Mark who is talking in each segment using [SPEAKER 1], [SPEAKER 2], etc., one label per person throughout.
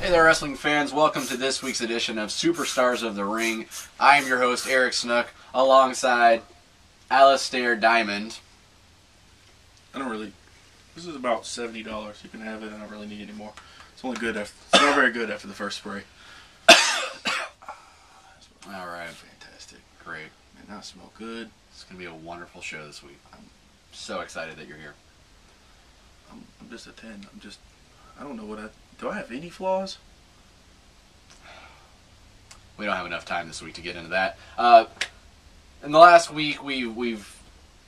[SPEAKER 1] Hey there, wrestling fans. Welcome to this week's edition of Superstars of the Ring. I am your host, Eric Snook, alongside Alistair Diamond.
[SPEAKER 2] This is about $70. You can have it. I don't really need any more. It's only good after. It's not very good after the first spray.
[SPEAKER 1] All right.
[SPEAKER 2] Fantastic.
[SPEAKER 1] Great.
[SPEAKER 2] Man, that smell good.
[SPEAKER 1] It's going to be a wonderful show this week. I'm so excited that you're here.
[SPEAKER 2] I'm just a 10. I don't know do I have any flaws?
[SPEAKER 1] We don't have enough time this week to get into that. In the last week, we've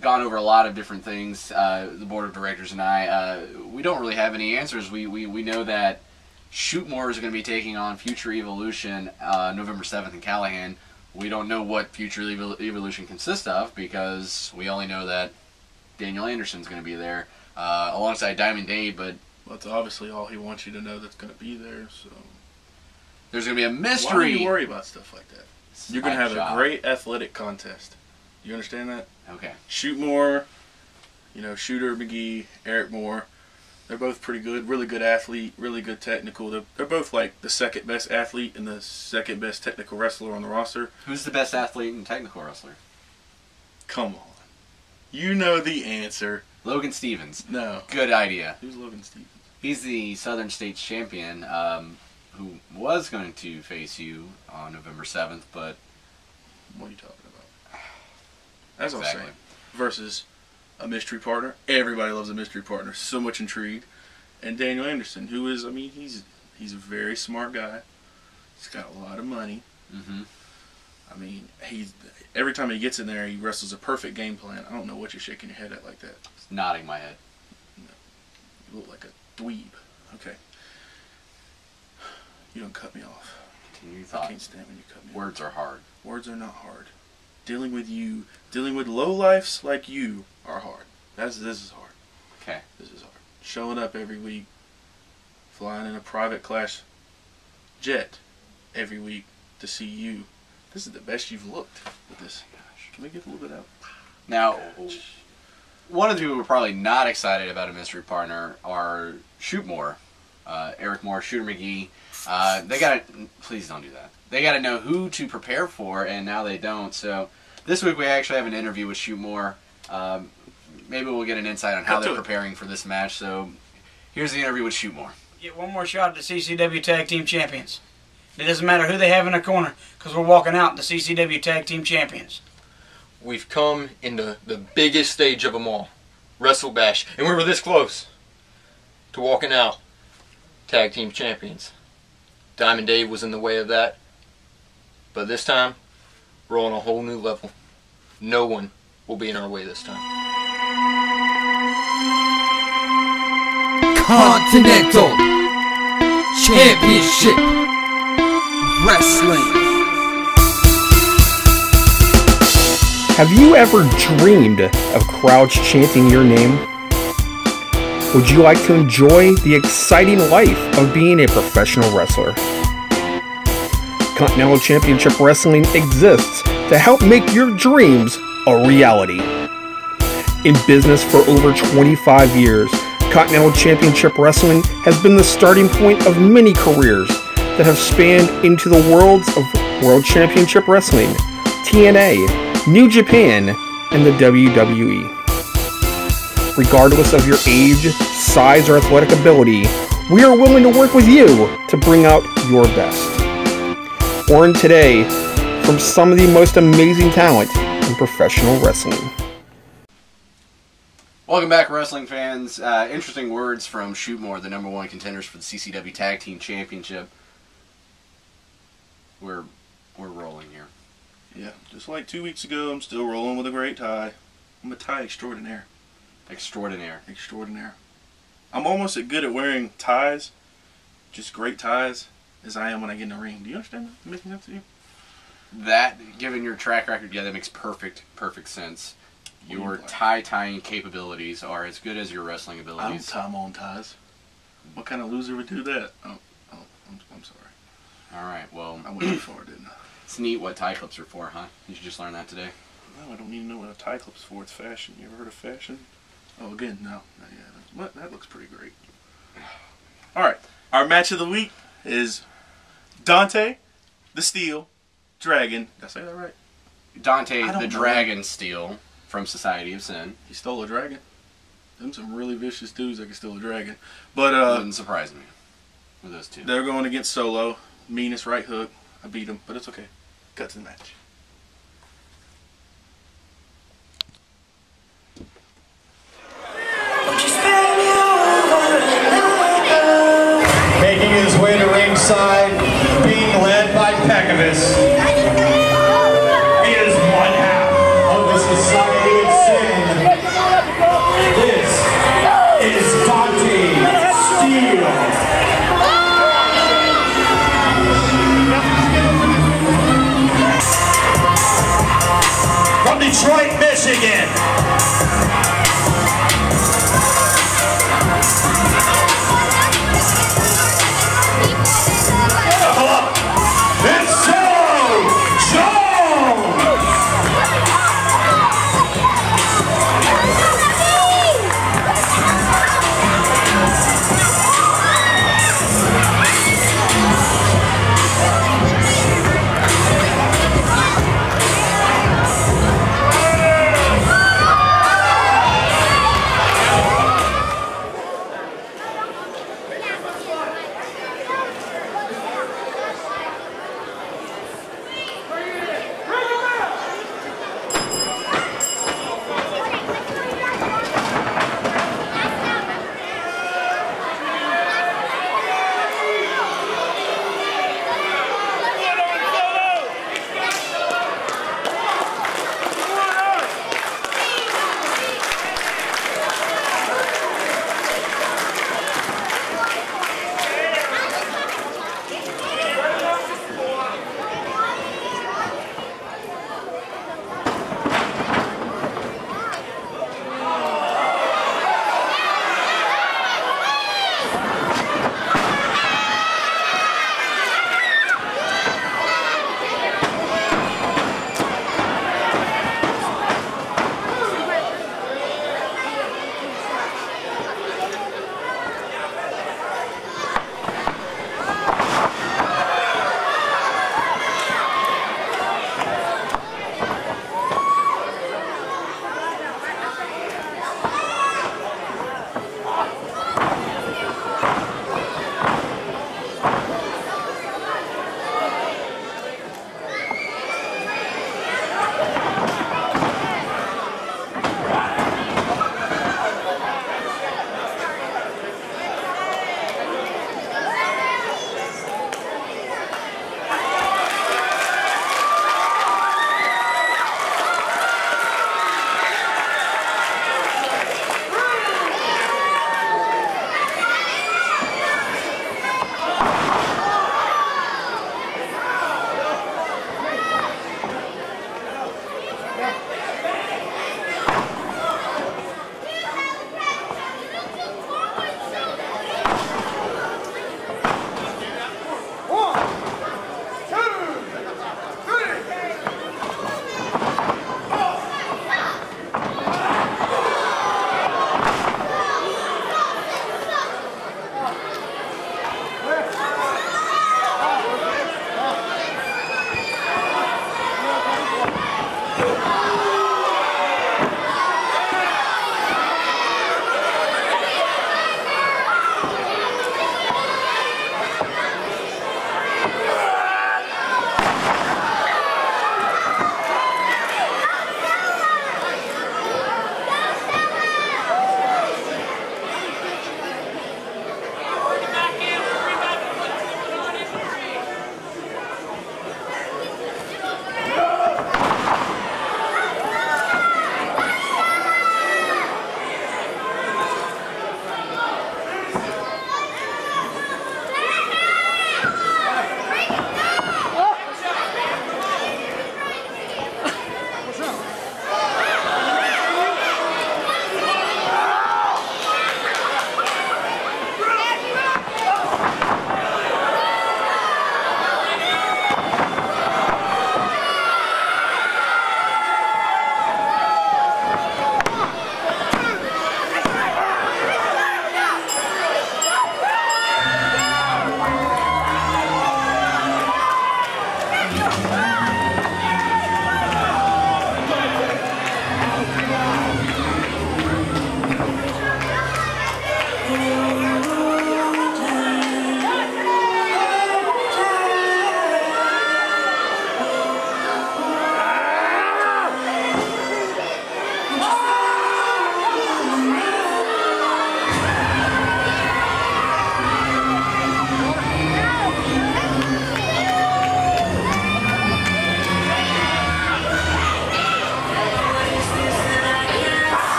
[SPEAKER 1] gone over a lot of different things. The board of directors and I, we don't really have any answers. We know that Shootmore is going to be taking on Future Evolution November 7th in Callahan. We don't know what Future Evolution consists of because we only know that Daniel Anderson's going to be there alongside Diamond Dave, but
[SPEAKER 2] Well, that's obviously all he wants you to know that's going to be there, so
[SPEAKER 1] there's going to be a mystery.
[SPEAKER 2] Why do you worry about stuff like that? You're going to have a great athletic contest. You understand that?
[SPEAKER 1] Okay.
[SPEAKER 2] Shootmore, Shooter McGee, Eric Moore, they're both pretty good, really good athlete, really good technical. They're both like the second best athlete and the second best technical wrestler on the roster.
[SPEAKER 1] Who's the best athlete and technical wrestler?
[SPEAKER 2] Come on. You know the answer.
[SPEAKER 1] Logan Stevens.
[SPEAKER 2] No.
[SPEAKER 1] Good idea.
[SPEAKER 2] Who's Logan Stevens?
[SPEAKER 1] He's the Southern States champion who was going to face you on November 7th, but...
[SPEAKER 2] What are you talking about? That's what I'm
[SPEAKER 1] Exactly.
[SPEAKER 2] saying. Versus a mystery partner. Everybody loves a mystery partner. So much intrigue. And Daniel Anderson, who is, he's a very smart guy. He's got a lot of money.
[SPEAKER 1] Mm-hmm.
[SPEAKER 2] Every time he gets in there, he wrestles a perfect game plan. I don't know what you're shaking your head at like that.
[SPEAKER 1] Just nodding my head.
[SPEAKER 2] No. You look like a dweeb. Okay. You don't cut me off.
[SPEAKER 1] Continue your
[SPEAKER 2] I
[SPEAKER 1] thought.
[SPEAKER 2] can't stand when you cut me off.
[SPEAKER 1] Words are hard.
[SPEAKER 2] Words are not hard. Dealing with lowlifes like you are hard. This is hard.
[SPEAKER 1] Okay.
[SPEAKER 2] This is hard. Showing up every week, flying in a private class jet every week to see you. This is the best you've looked with this. Can we get a little bit out?
[SPEAKER 1] Now, one of the people who are probably not excited about a mystery partner are Shootmore, Eric Moore, Shooter McGee. They got to, please don't do that. They got to know who to prepare for, and now they don't. So this week we actually have an interview with Shootmore. Maybe we'll get an insight on how they're preparing for this match. So here's the interview with Shootmore.
[SPEAKER 3] Get one more shot at the CCW Tag Team Champions. It doesn't matter who they have in their corner, because we're walking out the CCW Tag Team Champions.
[SPEAKER 4] We've come into the biggest stage of them all, Wrestle Bash, and we were this close to walking out Tag Team Champions. Diamond Dave was in the way of that, but this time, we're on a whole new level. No one will be in our way this time.
[SPEAKER 5] Continental Championship Wrestling.
[SPEAKER 6] Have you ever dreamed of crowds chanting your name? Would you like to enjoy the exciting life of being a professional wrestler? Continental Championship Wrestling exists to help make your dreams a reality. In business for over 25 years, Continental Championship Wrestling has been the starting point of many careers that have spanned into the worlds of World Championship Wrestling, TNA, New Japan, and the WWE. Regardless of your age, size, or athletic ability, we are willing to work with you to bring out your best. Learn today from some of the most amazing talent in professional wrestling.
[SPEAKER 1] Welcome back, wrestling fans. Interesting words from Shootmore, the number one contenders for the CCW Tag Team Championship. We're rolling here.
[SPEAKER 2] Yeah, just like 2 weeks ago, I'm still rolling with a great tie. I'm a tie extraordinaire.
[SPEAKER 1] Extraordinaire.
[SPEAKER 2] Extraordinaire. I'm almost as good at wearing ties, just great ties, as I am when I get in the ring. Do you understand that? I'm making that to you?
[SPEAKER 1] That, given your track record, yeah, that makes perfect sense. Your tie-tying capabilities are as good as your wrestling
[SPEAKER 2] I don't
[SPEAKER 1] abilities.
[SPEAKER 2] tie my own ties. What kind of loser would do that? I'm sorry.
[SPEAKER 1] Alright, well,
[SPEAKER 2] I went too far, didn't I?
[SPEAKER 1] it's neat what tie clips are for, huh? You should just learn that today.
[SPEAKER 2] No, I don't need to know what a tie clip's for. It's fashion. You ever heard of fashion? Oh, again, no. Yeah, that looks pretty great. All right, our match of the week is Dante the Steele Dragon. Did I say that right?
[SPEAKER 1] Dante
[SPEAKER 2] I don't
[SPEAKER 1] the
[SPEAKER 2] know.
[SPEAKER 1] Dragon Steele from Society of Sin.
[SPEAKER 2] He stole a dragon. Them some really vicious dudes that can steal a dragon. But
[SPEAKER 1] Wouldn't surprise me with those two.
[SPEAKER 2] they're going against Solo. Meanest right hook. I beat him, but it's okay. Cut to the match.
[SPEAKER 7] Making his way to ringside, being led by Peccavis. He is one half of the Society of Sin. This is Dante Steele. From Detroit, Michigan.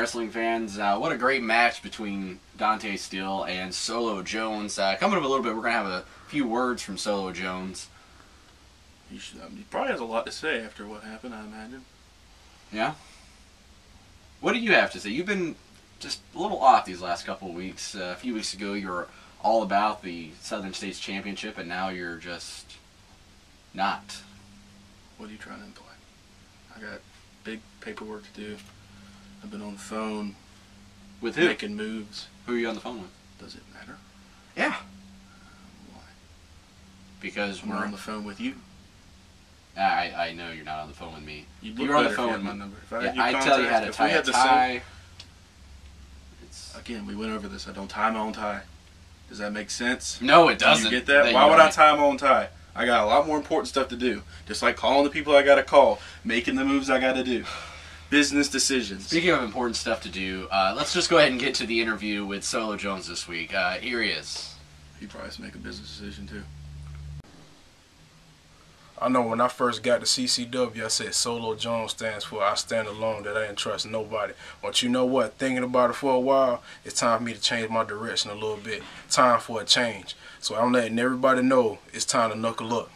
[SPEAKER 1] wrestling fans. What a great match between Dante Steele and Solo Jones. Coming up a little bit, we're going to have a few words from Solo Jones.
[SPEAKER 2] He probably has a lot to say after what happened, I imagine.
[SPEAKER 1] Yeah? What do you have to say? You've been just a little off these last couple of weeks. A few weeks ago, you were all about the Southern States Championship, and now you're just not.
[SPEAKER 2] What are you trying to imply? I got big paperwork to do. I've been on the phone.
[SPEAKER 1] With who?
[SPEAKER 2] Making moves.
[SPEAKER 1] Who are you on the phone with?
[SPEAKER 2] Does it matter?
[SPEAKER 1] Yeah.
[SPEAKER 2] Why?
[SPEAKER 1] Because
[SPEAKER 2] We're on the phone with you.
[SPEAKER 1] I know you're not on the phone with me.
[SPEAKER 2] You're on the phone with my number. If I,
[SPEAKER 1] I tell you how to tie a tie.
[SPEAKER 2] Again, we went over this. I don't tie my own tie. Does that make sense?
[SPEAKER 1] No, it doesn't.
[SPEAKER 2] You get that? Why would I tie my own tie? I got a lot more important stuff to do. Just like calling the people I got to call, making the moves I got to do. Business decisions.
[SPEAKER 1] Speaking of important stuff to do, let's just go ahead and get to the interview with Solo Jones this week. Here he is.
[SPEAKER 2] He probably has to make a business decision too.
[SPEAKER 8] I know when I first got to CCW, I said Solo Jones stands for I stand alone, that I didn't trust nobody. But you know what? Thinking about it for a while, it's time for me to change my direction a little bit. Time for a change. So I'm letting everybody know it's time to knuckle up.